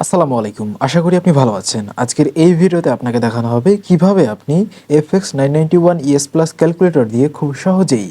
আসসালামু আলাইকুম, আশা করি আপনি ভালো আছেন। আজকের এই ভিডিওতে আপনাকে দেখানো হবে কিভাবে আপনি FX991 ES প্লাস ক্যালকুলেটর দিয়ে খুব সহজেই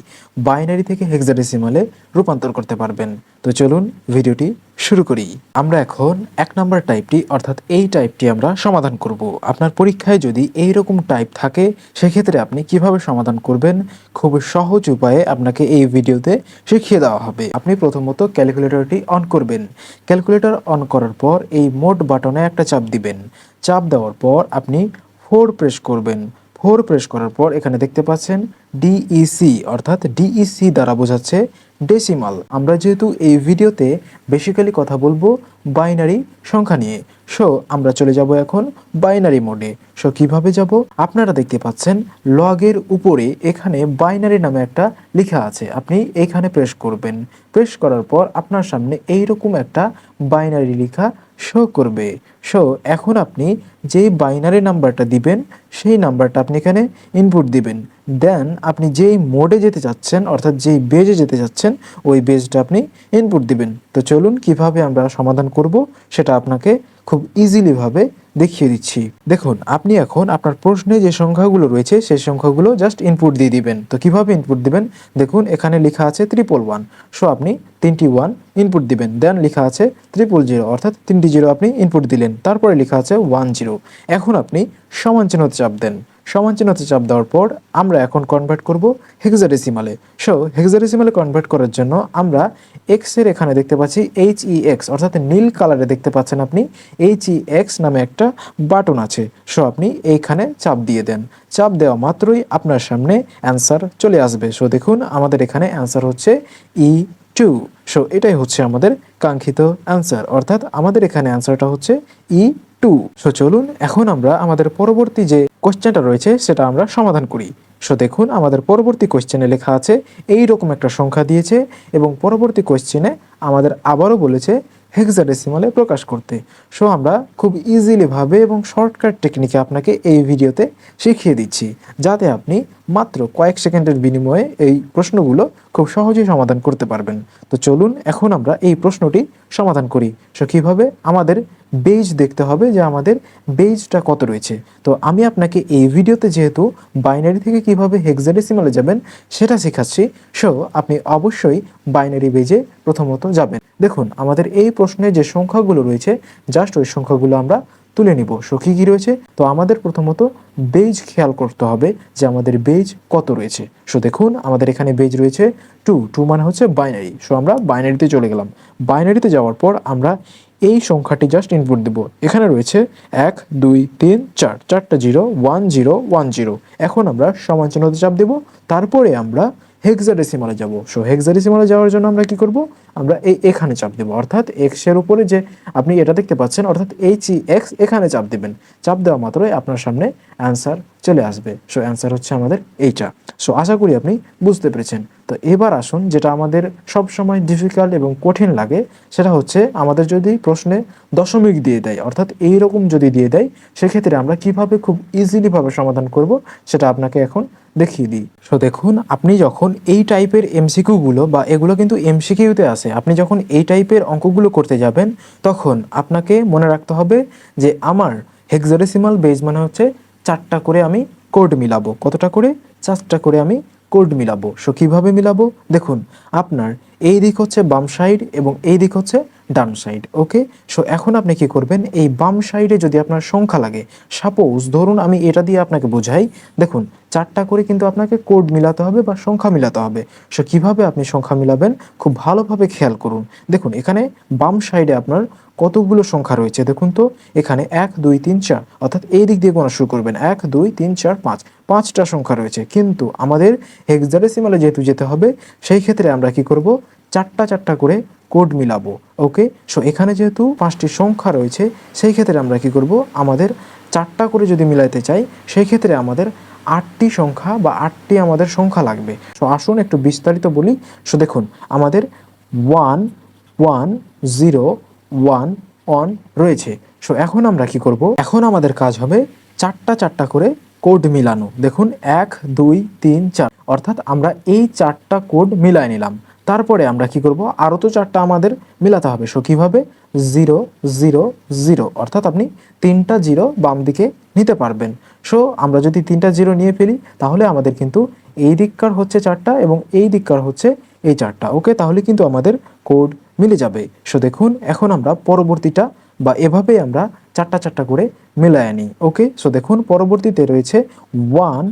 বাইনারি থেকে হেক্সাডেসিমালে রূপান্তর করতে পারবেন। তো চলুন ভিডিওটি শুরু করি। আমরা এখন 1 নম্বর টাইপটি অর্থাৎ এই টাইপটি আমরা সমাধান করব। আপনার পরীক্ষায় যদি এই রকম টাইপ থাকে সেক্ষেত্রে আপনি কিভাবে সমাধান করবেন খুব সহজ উপায়ে আপনাকে এই ভিডিওতে শিখিয়ে দেওয়া হবে। আপনি প্রথমত ক্যালকুলেটরটি অন করবেন। ক্যালকুলেটর অন করার পর এই মোড বাটনে একটা চাপ দিবেন। চাপ দেওয়ার পর আপনি 4 প্রেস করবেন। 4 প্রেস করার পর এখানে দেখতে পাচ্ছেন ডিইসি অর্থাৎ ডিইসি দ্বারা বোঝাচ্ছে ডেসিমাল। আমরা যেহেতু এই ভিডিওতে বেসিক্যালি কথা বলবো বাইনারি সংখ্যা নিয়ে, সো আমরা চলে যাব এখন বাইনারি মোডে। সো কিভাবে যাব? আপনারা দেখতে পাচ্ছেন লগের উপরে এখানে বাইনারি নামে একটা লেখা আছে, আপনি এখানে প্রেস করবেন। প্রেস করার পর আপনার সামনে এইরকম একটা বাইনারি লেখা শো করবে। সো এখন আপনি যেই বাইনারি নাম্বারটা দিবেন সেই নাম্বারটা আপনি এখানে ইনপুট দিবেন। দেন আপনি যেই মোডে যেতে চাচ্ছেন অর্থাৎ যেই বেজে যেতে চাচ্ছেন ওই বেজটা আপনি ইনপুট দিবেন। তো চলুন কিভাবে আমরা সমাধান করব সেটা আপনাকে খুব ইজিলিভাবে দেখিয়ে দিচ্ছি। দেখুন, আপনি এখন আপনার প্রশ্নে যে সংখ্যাগুলো রয়েছে সেই সংখ্যাগুলো জাস্ট ইনপুট দিয়ে দিবেন। তো কিভাবে ইনপুট দিবেন? দেখুন এখানে লেখা আছে 111, সো আপনি 3টি 1 ইনপুট দিবেন। দেন লেখা আছে 000 অর্থাৎ 3টি 0 আপনি ইনপুট দিলেন। তারপরে লেখা আছে 10। এখন আপনি সমান চিহ্নতে চাপ দেন। সমান চিহ্নতে চাপ দেওয়ার পর আমরা এখন কনভার্ট করব হেক্সাডেসিমালে। সো হেক্সাডেসিমালে কনভার্ট করার জন্য আমরা এক্স এর এখানে দেখতে পাচ্ছি HEX অর্থাৎ নীল কালারে দেখতে পাচ্ছেন আপনি HEX নামে একটা বাটন আছে। সো আপনি এইখানে চাপ দিয়ে দেন। চাপ দেওয়া মাত্রই আপনার সামনে অ্যান্সার চলে আসবে। সো দেখুন আমাদের এখানে অ্যান্সার হচ্ছে E2। সো এটাই হচ্ছে আমাদের কাঙ্ক্ষিত অ্যান্সার, অর্থাৎ আমাদের এখানে অ্যান্সারটা হচ্ছে E2। সো চলুন এখন আমরা আমাদের পরবর্তী যে কোশ্চেনটা রয়েছে সেটা আমরা সমাধান করি। সো দেখুন আমাদের পরবর্তী কোশ্চেনে লেখা আছে এই রকম একটা সংখ্যা দিয়েছে এবং পরবর্তী কোশ্চেনে আমাদের আবারও বলেছে হেক্সাডেসিমালে প্রকাশ করতে। সো আমরা খুব ইজিলিভাবে এবং শর্টকাট টেকনিকে আপনাকে এই ভিডিওতে শিখিয়ে দিচ্ছি যাতে আপনি মাত্র কয়েক সেকেন্ডের বিনিময়ে এই প্রশ্নগুলো খুব সহজেই সমাধান করতে পারবেন। তো চলুন এখন আমরা এই প্রশ্নটি সমাধান করি। সো কীভাবে? আমাদের বেজ দেখতে হবে যে আমাদের বেজটা কত রয়েছে। তো আমি আপনাকে এই ভিডিওতে যেহেতু বাইনারি থেকে কিভাবে হেক্সাডেসিমালে যাবেন সেটা শেখাচ্ছি, সো আপনি অবশ্যই বাইনারি বেজে প্রথমত যাবেন। দেখুন আমাদের এই প্রশ্নে যে সংখ্যাগুলো রয়েছে জাস্ট ওই সংখ্যাগুলো আমরা তুলে নিব। সো কী কী রয়েছে? তো আমাদের প্রথমত বেজ খেয়াল করতে হবে যে আমাদের বেজ কত রয়েছে। সো দেখুন আমাদের এখানে বেজ রয়েছে 2 মানে হচ্ছে বাইনারি। সো আমরা বাইনারিতে চলে গেলাম। বাইনারিতে যাওয়ার পর আমরা এই সংখ্যাটি জাস্ট ইনপুট দেব। এখানে রয়েছে 1 2 3 4, 4টা 0 1 0 1 0। এখন আমরা সমান চিহ্নতে চাপ দেব, তারপরে আমরা হেক্সাডেসিমালে যাব। সো হেক্সাডেসিমালে যাওয়ার জন্য আমরা কি করব? আমরা এখানে চাপ দেব, অর্থাৎ এক্স এর উপরে যে আপনি এটা দেখতে পাচ্ছেন অর্থাৎ HEX এখানে চাপ দেবেন। চাপ দেওয়া মাত্রই আপনার সামনে অ্যান্সার চলে আসবে। সো অ্যান্সার হচ্ছে আমাদের এইটা। সো আশা করি আপনি বুঝতে পেরেছেন। তো এবার আসুন, যেটা আমাদের সবসময় ডিফিকাল্ট এবং কঠিন লাগে সেটা হচ্ছে আমাদের যদি প্রশ্নে দশমিক দিয়ে দেয় অর্থাৎ এইরকম যদি দিয়ে দেয় সেক্ষেত্রে আমরা কিভাবে খুব ইজিলিভাবে সমাধান করব সেটা আপনাকে এখন দেখিয়ে দিই। সো দেখুন আপনি যখন এই টাইপের এমসিকিউগুলো বা এগুলো কিন্তু এমসিকিউতে আসে, আপনি যখন এই টাইপের অঙ্কগুলো করতে যাবেন তখন আপনাকে মনে রাখতে হবে যে আমার হেক্সাডেসিমাল বেজ মানে হচ্ছে 4টা করে আমি কোড মিলাবো। কতটা করে? 4টা করে আমি কোড মিলাবো। সো কীভাবে মিলাবো? দেখুন আপনার এই দিক হচ্ছে বাম সাইড এবং এই দিক হচ্ছে ডান সাইড। ওকে, সো এখন আপনি কি করবেন? এই বাম সাইডে যদি আপনার সংখ্যা লাগে, সাপোজ ধরুন আমি এটা দিয়ে আপনাকে বোঝাই, দেখুন 4টা করে কিন্তু আপনাকে কোড মিলাতে হবে বা সংখ্যা মিলাতে হবে। সো কীভাবে আপনি সংখ্যা মিলাবেন খুব ভালোভাবে খেয়াল করুন। দেখুন এখানে বাম সাইডে আপনার কতগুলো সংখ্যা রয়েছে দেখুন তো, এখানে 1 2 3 4 অর্থাৎ এই দিক দিয়ে গোনা শুরু করবেন 1 2 3 4 5, 5টা সংখ্যা রয়েছে। কিন্তু আমাদের হেক্সাডেসিমালে যেহেতু যেতে হবে সেই ক্ষেত্রে আমরা কি করব? 4টা করে কোড মিলাবো। ওকে, সো এখানে যেহেতু 5টি সংখ্যা রয়েছে সেই ক্ষেত্রে আমরা কি করব? আমাদের 4টা করে যদি মিলাইতে চাই সেই ক্ষেত্রে আমাদের 8টি সংখ্যা বা 8টি আমাদের সংখ্যা লাগবে। সো আসুন একটু বিস্তারিত বলি। সো দেখুন আমাদের 1 1 0 1 1 রয়েছে। সো এখন আমরা কি করব? এখন আমাদের কাজ হবে 4টা করে কোড মিলানো। দেখুন 1 2 3 4 অর্থাৎ আমরা এই 4টা কোড মিলাই নিলাম। তারপরে আমরা কি করব, আরও তো 4টা আমাদের মিলাতে হবে। সো কীভাবে, 0 0 0, অর্থাৎ আপনি 3টা জিরো বাম দিকে নিতে পারবেন। সো আমরা যদি 3টা জিরো নিয়ে ফেলি তাহলে আমাদের কিন্তু এই দিককার হচ্ছে 4টা এবং এই দিককার হচ্ছে এই 4টা। ওকে, তাহলে কিন্তু আমাদের কোড মিলে যাবে। সো দেখুন এখন আমরা পরবর্তীটা বা এভাবেই আমরা 4টা করে মিলায় নিই। ওকে, সো দেখুন পরবর্তীতে রয়েছে 1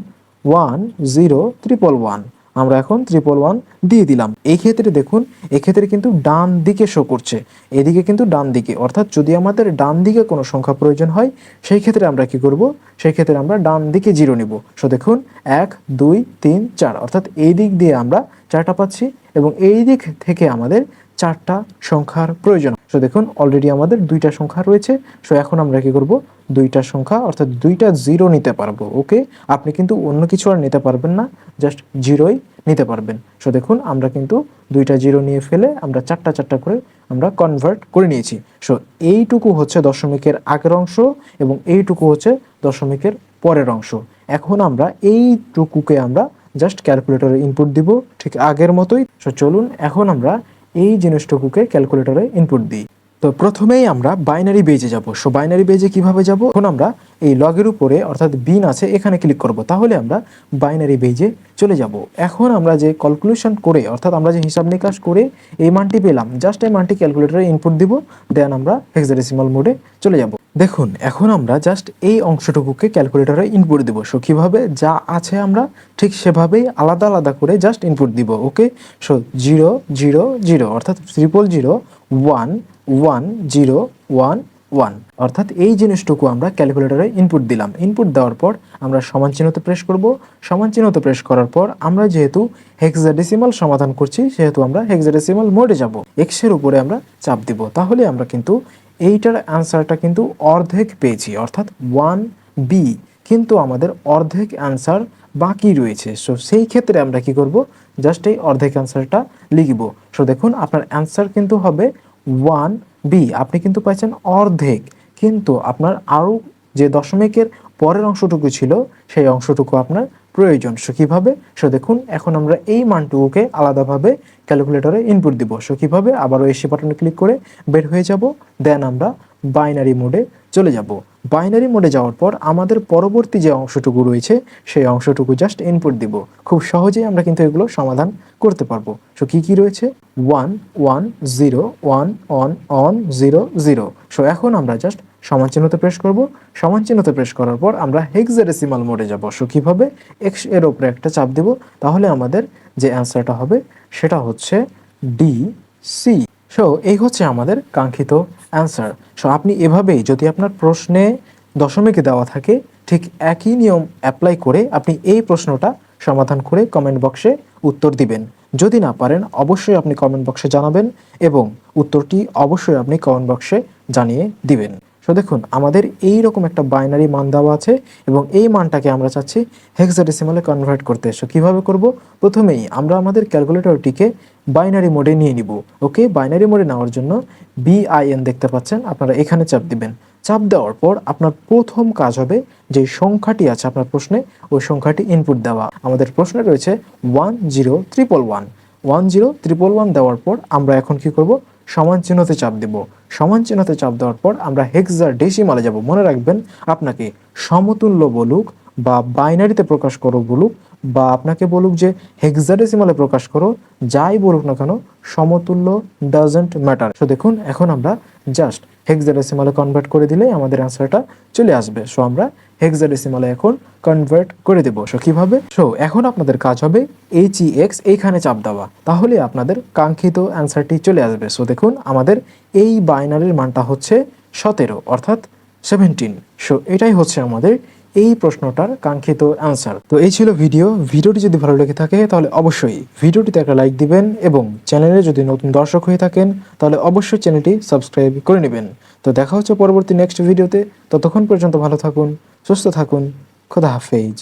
1 0 111। আমরা এখন 111 দিয়ে দিলাম। এই ক্ষেত্রে দেখুন, এক্ষেত্রে কিন্তু ডান দিকে শো করছে, এদিকে কিন্তু ডান দিকে, অর্থাৎ যদি আমাদের ডান দিকে কোনো সংখ্যা প্রয়োজন হয় সেই ক্ষেত্রে আমরা কি করব, সেই ক্ষেত্রে আমরা ডান দিকে 0 নিব। সো দেখুন 1 2 3 4, অর্থাৎ এই দিক দিয়ে আমরা 4টা পাচ্ছি এবং এই দিক থেকে আমাদের 4টা সংখ্যার প্রয়োজন। সো দেখুন অলরেডি আমাদের 2টা সংখ্যা রয়েছে। সো এখন আমরা কি করব, 2টা সংখ্যা অর্থাৎ 2টা জিরো নিতে পারবো। ওকে, আপনি কিন্তু অন্য কিছু আর নিতে পারবেন না, জাস্ট জিরোই নিতে পারবেন। সো দেখুন আমরা কিন্তু 2টা জিরো নিয়ে ফেলে আমরা 4টা করে আমরা কনভার্ট করে নিয়েছি। সো এইটুকু হচ্ছে দশমিকের আগের অংশ এবং এইটুকু হচ্ছে দশমিকের পরের অংশ। এখন আমরা এইটুকুকে আমরা জাস্ট ক্যালকুলেটরে ইনপুট দিব ঠিক আগের মতোই। সো চলুন এখন আমরা এই জিনিসটুকুকে ক্যালকুলেটরে ইনপুট দিই। তো প্রথমেই আমরা বাইনারি বেজে যাব। সো বাইনারি বেজে কিভাবে যাব, এখন আমরা এই লগের উপরে অর্থাৎ বিন আছে এখানে ক্লিক করব, তাহলে আমরা বাইনারি বেজে চলে যাব। এখন আমরা যে ক্যালকুলেশন করে অর্থাৎ আমরা যে হিসাব নিকাশ করে এই মানটি পেলাম, জাস্ট এই মানটি ক্যালকুলেটরে ইনপুট দিব, দেন আমরা হেক্সাডেসিমাল মোডে চলে যাব। দেখুন এখন আমরা জাস্ট এই অংশটুকুকে ক্যালকুলেটরে ইনপুট দিব। সো কীভাবে, যা আছে আমরা ঠিক সেভাবেই আলাদা আলাদা করে জাস্ট ইনপুট দিব। ওকে, সো 0 0 0 অর্থাৎ 000 1 1 0 1 1, অর্থাৎ এই জিনিসটুকু আমরা ক্যালকুলেটরে ইনপুট দিলাম। ইনপুট দেওয়ার পর আমরা সমান চিহ্নতে প্রেস করব। সমান চিহ্নতে প্রেস করার পর আমরা যেহেতু হেক্সাডেসিমাল সমাধান করছি সেহেতু আমরা হেক্সাডেসিমাল মোডে যাব। এক্সের উপরে আমরা চাপ দিব, তাহলে আমরা কিন্তু এইটার অ্যান্সারটা কিন্তু অর্ধেক পেয়েছি, অর্থাৎ 1B, কিন্তু আমাদের অর্ধেক অ্যান্সার বাকি রয়েছে। সো সেই ক্ষেত্রে আমরা কি করব, জাস্ট এই অর্ধেক অ্যান্সারটা লিখব। সো দেখুন আপনার অ্যান্সার কিন্তু হবে 1B। আপনি কিন্তু পাচ্ছেন অর্ধেক, কিন্তু আপনার আরও যে দশমিকের পরের অংশটুকু ছিল সেই অংশটুকু আপনার প্রয়োজন। সো কীভাবে, সো দেখুন এখন আমরা এই মানটুকুকে আলাদাভাবে ক্যালকুলেটরে ইনপুট দিব। সো কীভাবে, আবারও এসি বাটনে ক্লিক করে বের হয়ে যাব, দেন আমরা বাইনারি মোডে চলে যাব। বাইনারি মোডে যাওয়ার পর আমাদের পরবর্তী যে অংশটুকু রয়েছে সেই অংশটুকু জাস্ট ইনপুট দিব। খুব সহজেই আমরা কিন্তু এগুলো সমাধান করতে পারবো। সো কী রয়েছে, 1 1 0 1 1 1 0 0। সো এখন আমরা জাস্ট সমান চিহ্নতে প্রেস করব। সমান চিহ্নতে প্রেস করার পর আমরা হেক্সাডেসিমাল মোডে যাব। সো কীভাবে, এক্স এর উপরে একটা চাপ দেব, তাহলে আমাদের যে অ্যান্সারটা হবে সেটা হচ্ছে DC। সো এই হচ্ছে আমাদের কাঙ্ক্ষিত অ্যান্সার। সো আপনি এভাবেই যদি আপনার প্রশ্নে দশমিকে দেওয়া থাকে ঠিক একই নিয়ম অ্যাপ্লাই করে আপনি এই প্রশ্নটা সমাধান করে কমেন্ট বক্সে উত্তর দিবেন। যদি না পারেন অবশ্যই আপনি কমেন্ট বক্সে জানাবেন এবং উত্তরটি অবশ্যই আপনি কমেন্ট বক্সে জানিয়ে দিবেন। সো দেখুন আমাদের এই রকম একটা বাইনারি মান দেওয়া আছে এবং এই মানটাকে আমরা চাচ্ছি হেক্সাডেসিমালে কনভার্ট করতে। সো কীভাবে করব, প্রথমেই আমরা আমাদের ক্যালকুলেটরটিকে বাইনারি মোডে নিয়ে নিব। ওকে, বাইনারি মোডে নেওয়ার জন্য BIN দেখতে পাচ্ছেন, আপনারা এখানে চাপ দিবেন। চাপ দেওয়ার পর আপনার প্রথম কাজ হবে যে সংখ্যাটি আছে আপনার প্রশ্নে ওই সংখ্যাটি ইনপুট দেওয়া। আমাদের প্রশ্নে রয়েছে 10111 10111 দেওয়ার পর আমরা এখন কি করব, সমান চিহ্নতে চাপ দেব। সমান চিহ্নতে চাপ দেওয়ার পর আমরা হেক্সাডেসিমালে যাব। মনে রাখবেন আপনাকে সমতুল্য বলুক বা বাইনারিতে প্রকাশ করো বলুক বা আপনাকে বলুক যে হেক্সাডেসিমালে প্রকাশ করো, যাই বলুক না কেন সমতুল্য ডাজন্ট ম্যাটার। সো দেখুন এখন আমরা জাস্ট হেক্সাডেসিমালে কনভার্ট করে দিলেই আমাদের অ্যান্সারটা চলে আসবে। সো আমরা হেক্সাডেসিমালে এখন কনভার্ট করে দেব। সো কীভাবে, সো এখন আপনাদের কাজ হবে HEX এইখানে চাপ দেওয়া, তাহলে আপনাদের কাঙ্ক্ষিত অ্যান্সারটি চলে আসবে। সো দেখুন আমাদের এই বাইনারির মানটা হচ্ছে 17 অর্থাৎ 17। সো এটাই হচ্ছে আমাদের এই প্রশ্নটার কাঙ্ক্ষিত অ্যান্সার। তো এই ছিল ভিডিওটি যদি ভালো লেগে থাকে তাহলে অবশ্যই ভিডিওটিতে একটা লাইক দিবেন এবং চ্যানেলে যদি নতুন দর্শক হয়ে থাকেন তাহলে অবশ্যই চ্যানেলটি সাবস্ক্রাইব করে নেবেন। তো দেখা হচ্ছে পরবর্তী নেক্সট ভিডিওতে। ততক্ষণ পর্যন্ত ভালো থাকুন, সুস্থ থাকুন, খোদা হাফেজ।